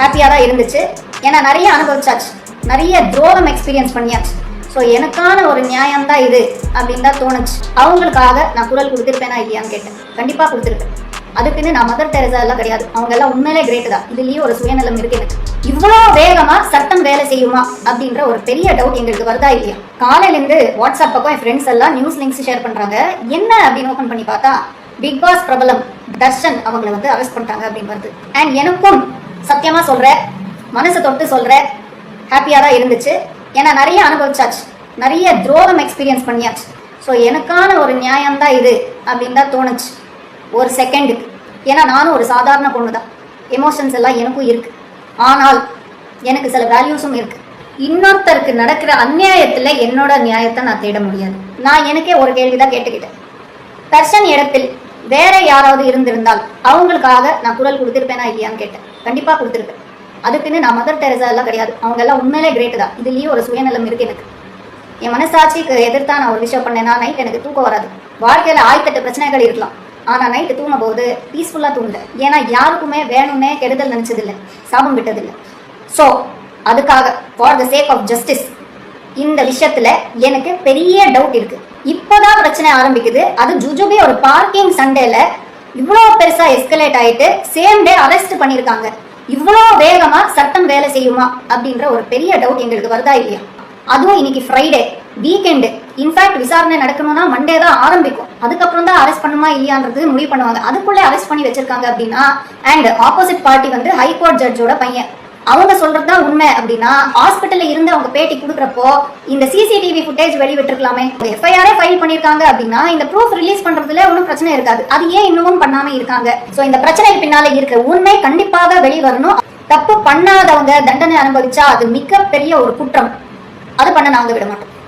ஹாப்பியாக தான் இருந்துச்சு. ஏன்னா நிறைய அனுபவிச்சாச்சு, நிறைய துரோகம் எக்ஸ்பீரியன்ஸ் பண்ணியாச்சு. ஸோ எனக்கான ஒரு நியாயம் தான் இது அப்படின்னு தான் தோணுச்சு. அவங்களுக்காக நான் குரல் கொடுத்துருப்பேனா இல்லையான்னு கேட்டேன். கண்டிப்பாக கொடுத்துருப்பேன். அதுக்குன்னு நான் மதர் தெரசா எல்லாம் கிடையாது. அவங்க எல்லாம் உண்மையிலே கிரேட் தான். இதுலயும் ஒரு சுயநலம் இருக்கு எனக்கு. இவ்வளோ வேகமா சட்டம் வேலை செய்யுமா அப்படின்ற ஒரு பெரிய டவுட் எங்களுக்கு வருதா இல்லையா? காலையில இருந்து வாட்ஸ்அப் பக்கம் என் ஃப்ரெண்ட்ஸ் எல்லாம் நியூஸ் லிங்க்ஸ் ஷேர் பண்றாங்க. என்ன அப்படின்னு ஓபன் பண்ணி பார்த்தா பிக் பாஸ் பிரபலம் தர்ஷன் அவங்களை வந்து அரெஸ்ட் பண்ணிட்டாங்க அப்படின்னு வருது. அண்ட் எனக்கும் சத்தியமா சொல்றேன், மனசை தொட்டு சொல்றேன், ஹாப்பியா தான் இருந்துச்சு. ஏன்னா நிறைய அனுபவிச்சாச்சு, நிறைய துரோகம் எக்ஸ்பீரியன்ஸ் பண்ணியாச்சு. ஸோ எனக்கான ஒரு நியாயம் தான் இது அப்படின்னு தான் தோணுச்சு ஒரு செகண்டுக்கு. ஏன்னா நானும் ஒரு சாதாரண பொண்ணு தான், எமோஷன்ஸ் எல்லாம் எனக்கும் இருக்கு. ஆனால் எனக்கு சில வேல்யூஸும் இருக்கு. இன்னொருத்தருக்கு நடக்கிற அநியாயத்துல என்னோட நியாயத்தை நான் தேட முடியாது. நான் எனக்கே ஒரு கேள்விதான் கேட்டுக்கிட்டேன், தர்ஷன் இடத்தில் வேற யாராவது இருந்திருந்தால் அவங்களுக்காக நான் குரல் கொடுத்துருப்பேனா இல்லையான்னு கேட்டேன். கண்டிப்பா கொடுத்துருப்பேன். அதுக்குன்னு நான் மதர் தெரசா எல்லாம் கிடையாது. அவங்க எல்லாம் உண்மையிலே கிரேட் தான். இதுலயும் ஒரு சுயநலம் இருக்கு எனக்கு. என் மனசாட்சிக்கு எதிர்த்தா நான் ஒரு விஷயம் பண்ணேன்னா நைட் எனக்கு தூக்கம் வராது. வாழ்க்கையில 1008 பிரச்சனைகள் இருக்கலாம், ஆனா நைட்டு தூங்கும் போது பீஸ்ஃபுல்லா தூங்கல. ஏன்னா யாருக்குமே வேணும்னே கெடுதல் நினைச்சதில்லை, சாபம் விட்டதில்லை. ஸோ அதுக்காக for the sake of justice இந்த விஷயத்துல எனக்கு பெரிய டவுட் இருக்கு. இப்போதான் பிரச்சனை ஆரம்பிக்குது. அது ஜுஜுபி ஒரு பார்க்கிங் சண்டேல இவ்வளோ பெருசா எஸ்கலேட் ஆயிட்டு சேம் டே அரெஸ்ட் பண்ணிருக்காங்க. இவ்வளோ வேகமா சட்டம் வேலை செய்யுமா அப்படின்ற ஒரு பெரிய டவுட் எங்களுக்கு வருதா இல்லையா? அதுவும் இன்னைக்கு ஃப்ரைடே, வீக்கெண்டு. இன்ஃபேக்ட் விசாரணை நடக்கணும்னா மண்டே தான் ஆரம்பிக்கும். அதுக்கப்புறம் தான் அரெஸ்ட் பண்ணுமா இல்லையான்றது முடிவு பண்ணுவாங்க. அதுக்குள்ளே அரெஸ்ட் பண்ணி வச்சிருக்காங்க அப்படின்னா, அண்ட் ஆப்போசிட் பார்ட்டி வந்து ஹைகோர்ட் ஜட்ஜோட பையன், அவங்க சொல்றது தான் உண்மை அப்படின்னா ஹாஸ்பிட்டல்ல இருந்து அவங்க பேட்டி கொடுக்குறப்போ இந்த சிசிடிவி ஃபுட்டேஜ் வெளிவிட்டுருக்கலாமே. எஃப்ஐஆரே ஃபைல் பண்ணிருக்காங்க அப்படின்னா இந்த ப்ரூஃப் ரிலீஸ் பண்றதுல ஒன்றும் பிரச்சனை இருக்காது. அது ஏன் இன்னமும் பண்ணாம இருக்காங்க? ஸோ இந்த பிரச்சனைக்கு பின்னால இருக்கிற உண்மை கண்டிப்பாக வெளிவரணும். தப்பு பண்ணாதவங்க தண்டனை அனுபவிச்சா அது மிகப்பெரிய ஒரு குற்றம். அது பண்ண நாங்க விட மாட்டோம்.